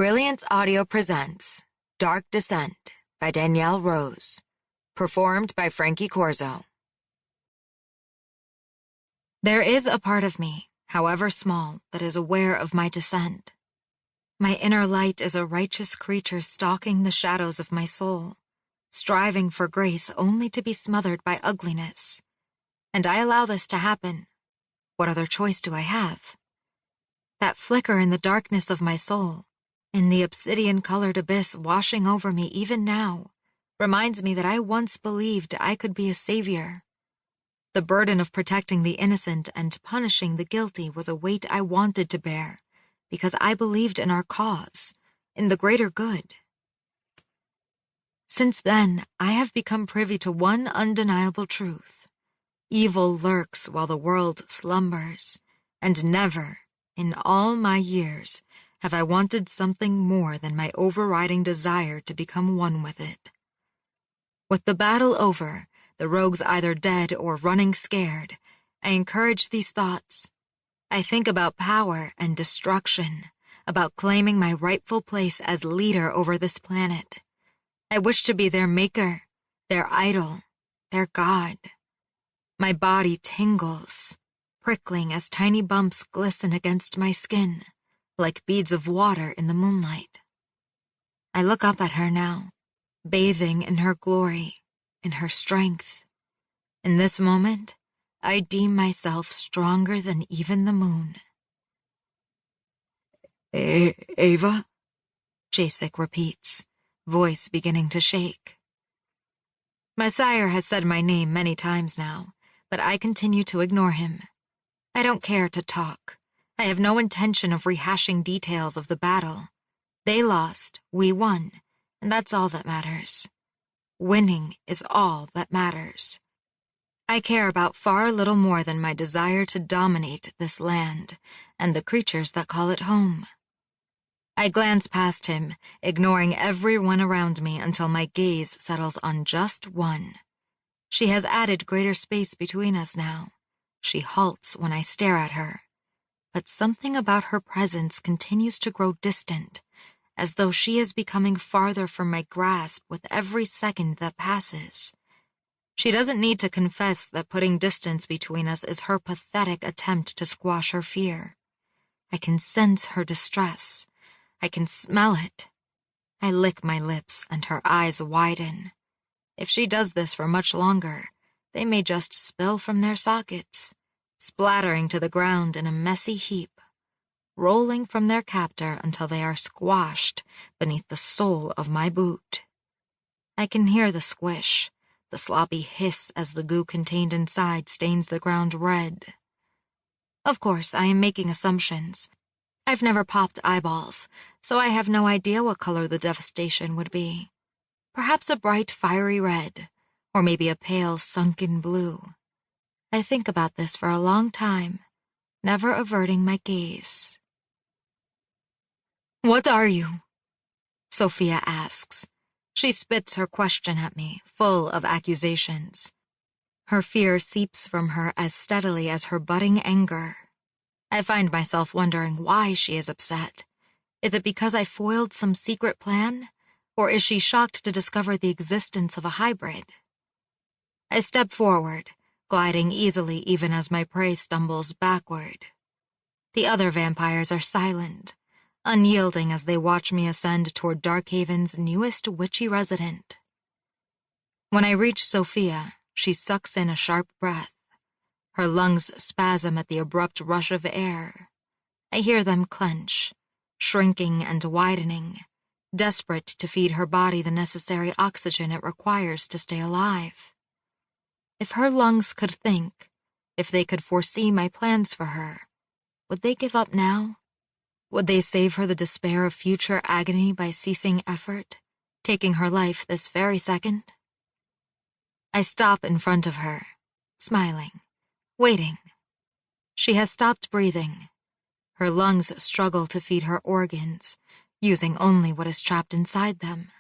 Brilliance Audio presents Dark Descent by Danielle Rose, performed by Frankie Corzo. There is a part of me, however small, that is aware of my descent. My inner light is a righteous creature stalking the shadows of my soul, striving for grace only to be smothered by ugliness. And I allow this to happen. What other choice do I have? That flicker in the darkness of my soul, in the obsidian-colored abyss washing over me even now, reminds me that I once believed I could be a savior. The burden of protecting the innocent and punishing the guilty was a weight I wanted to bear, because I believed in our cause, in the greater good. Since then, I have become privy to one undeniable truth. Evil lurks while the world slumbers, and never, in all my years, have I wanted something more than my overriding desire to become one with it. With the battle over, the rogues either dead or running scared, I encourage these thoughts. I think about power and destruction, about claiming my rightful place as leader over this planet. I wish to be their maker, their idol, their god. My body tingles, prickling as tiny bumps glisten against my skin, like beads of water in the moonlight. I look up at her now, bathing in her glory, in her strength. In this moment, I deem myself stronger than even the moon. Ava? Jasek repeats, voice beginning to shake. My sire has said my name many times now, but I continue to ignore him. I don't care to talk. I have no intention of rehashing details of the battle. They lost, we won, and that's all that matters. Winning is all that matters. I care about far little more than my desire to dominate this land and the creatures that call it home. I glance past him, ignoring everyone around me until my gaze settles on just one. She has added greater space between us now. She halts when I stare at her. But something about her presence continues to grow distant, as though she is becoming farther from my grasp with every second that passes. She doesn't need to confess that putting distance between us is her pathetic attempt to squash her fear. I can sense her distress. I can smell it. I lick my lips and her eyes widen. If she does this for much longer, they may just spill from their sockets, splattering to the ground in a messy heap, rolling from their captor until they are squashed beneath the sole of my boot. I can hear the squish, the sloppy hiss as the goo contained inside stains the ground red. Of course, I am making assumptions. I've never popped eyeballs, so I have no idea what color the devastation would be. Perhaps a bright, fiery red, or maybe a pale, sunken blue. I think about this for a long time, never averting my gaze. "What are you?" Sofía asks. She spits her question at me, full of accusations. Her fear seeps from her as steadily as her budding anger. I find myself wondering why she is upset. Is it because I foiled some secret plan, or is she shocked to discover the existence of a hybrid? I step forward, gliding easily even as my prey stumbles backward. The other vampires are silent, unyielding as they watch me ascend toward Darkhaven's newest witchy resident. When I reach Sofía, she sucks in a sharp breath. Her lungs spasm at the abrupt rush of air. I hear them clench, shrinking and widening, desperate to feed her body the necessary oxygen it requires to stay alive. If her lungs could think, if they could foresee my plans for her, would they give up now? Would they save her the despair of future agony by ceasing effort, taking her life this very second? I stop in front of her, smiling, waiting. She has stopped breathing. Her lungs struggle to feed her organs, using only what is trapped inside them.